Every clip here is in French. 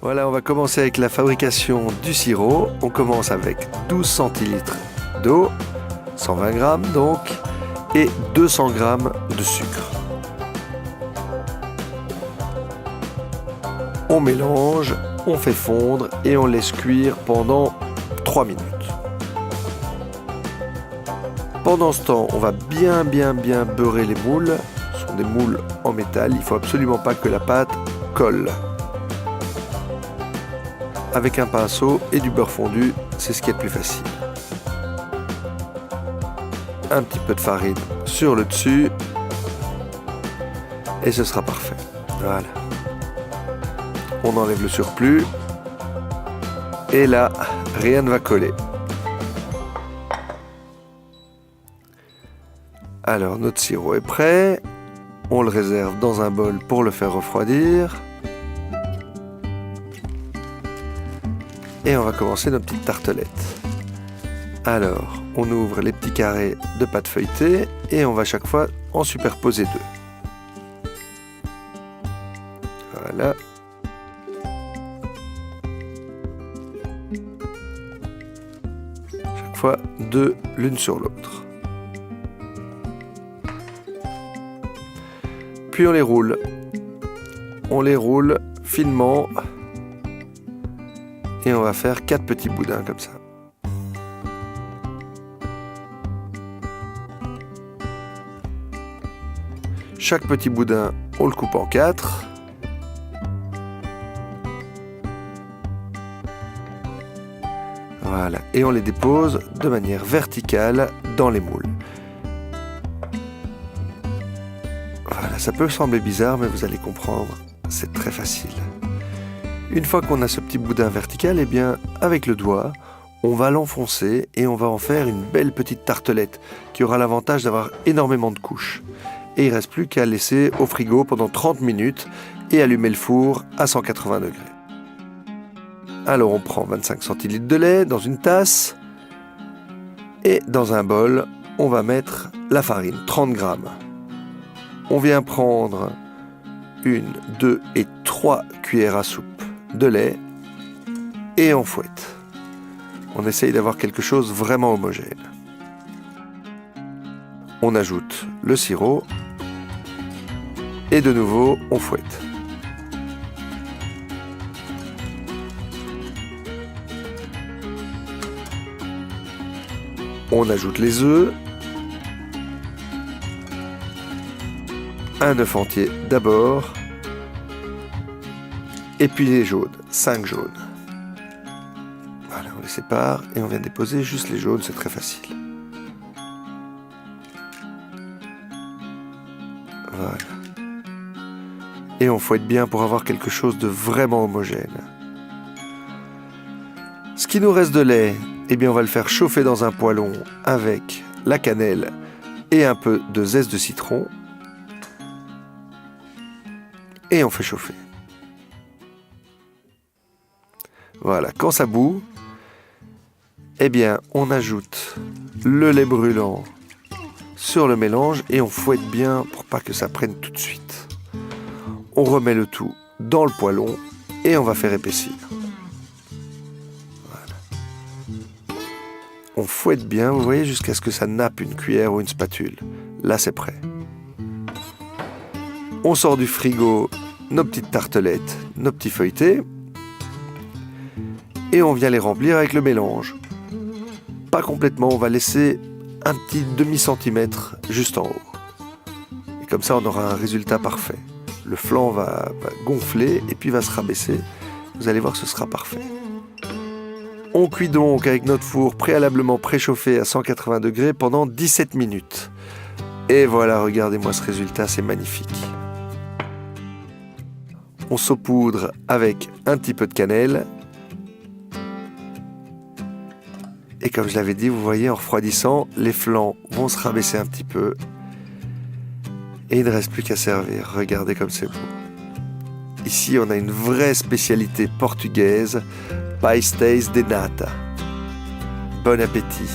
Voilà, on va commencer avec la fabrication du sirop. On commence avec 12 centilitres d'eau, 120 grammes donc, et 200 grammes de sucre. On mélange, on fait fondre et on laisse cuire pendant 3 minutes. Pendant ce temps, on va bien beurrer les moules. Ce sont des moules en métal, il ne faut absolument pas que la pâte colle. Avec un pinceau et du beurre fondu, c'est ce qui est le plus facile. Un petit peu de farine sur le dessus et ce sera parfait. Voilà. On enlève le surplus et là, rien ne va coller. Alors, notre sirop est prêt. On le réserve dans un bol pour le faire refroidir. Et on va commencer nos petites tartelettes. Alors, on ouvre les petits carrés de pâte feuilletée et on va chaque fois en superposer deux. Voilà. Chaque fois deux l'une sur l'autre. Puis on les roule. On les roule finement. Et on va faire 4 petits boudins comme ça. Chaque petit boudin, on le coupe en 4. Voilà. Et on les dépose de manière verticale dans les moules. Voilà, ça peut sembler bizarre, mais vous allez comprendre, c'est très facile. Une fois qu'on a ce petit boudin vertical, eh bien, avec le doigt, on va l'enfoncer et on va en faire une belle petite tartelette qui aura l'avantage d'avoir énormément de couches. Et il ne reste plus qu'à laisser au frigo pendant 30 minutes et allumer le four à 180 degrés. Alors on prend 25 centilitres de lait dans une tasse et dans un bol, on va mettre la farine, 30 grammes. On vient prendre 1, 2 et 3 cuillères à soupe de lait et on fouette. On essaye d'avoir quelque chose vraiment homogène. On ajoute le sirop et de nouveau on fouette. On ajoute les œufs, un œuf entier d'abord. Et puis les jaunes, 5 jaunes. Voilà, on les sépare et on vient déposer juste les jaunes, c'est très facile. Voilà. Et on fouette bien pour avoir quelque chose de vraiment homogène. Ce qui nous reste de lait, eh bien on va le faire chauffer dans un poêlon avec la cannelle et un peu de zeste de citron. Et on fait chauffer. Voilà, quand ça bout, eh bien, on ajoute le lait brûlant sur le mélange et on fouette bien pour pas que ça prenne tout de suite. On remet le tout dans le poêlon et on va faire épaissir. Voilà. On fouette bien, vous voyez, jusqu'à ce que ça nappe une cuillère ou une spatule. Là, c'est prêt. On sort du frigo nos petites tartelettes, nos petits feuilletés. Et on vient les remplir avec le mélange. Pas complètement, on va laisser un petit demi-centimètre juste en haut. Et comme ça, on aura un résultat parfait. Le flanc va gonfler et puis va se rabaisser. Vous allez voir, ce sera parfait. On cuit donc avec notre four préalablement préchauffé à 180 degrés pendant 17 minutes. Et voilà, regardez-moi ce résultat, c'est magnifique. On saupoudre avec un petit peu de cannelle. Et comme je l'avais dit, vous voyez, en refroidissant, les flancs vont se rabaisser un petit peu. Et il ne reste plus qu'à servir. Regardez comme c'est beau. Ici, on a une vraie spécialité portugaise, pastéis de nata. Bon appétit.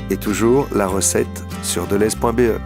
Et toujours la recette sur deleuze.be.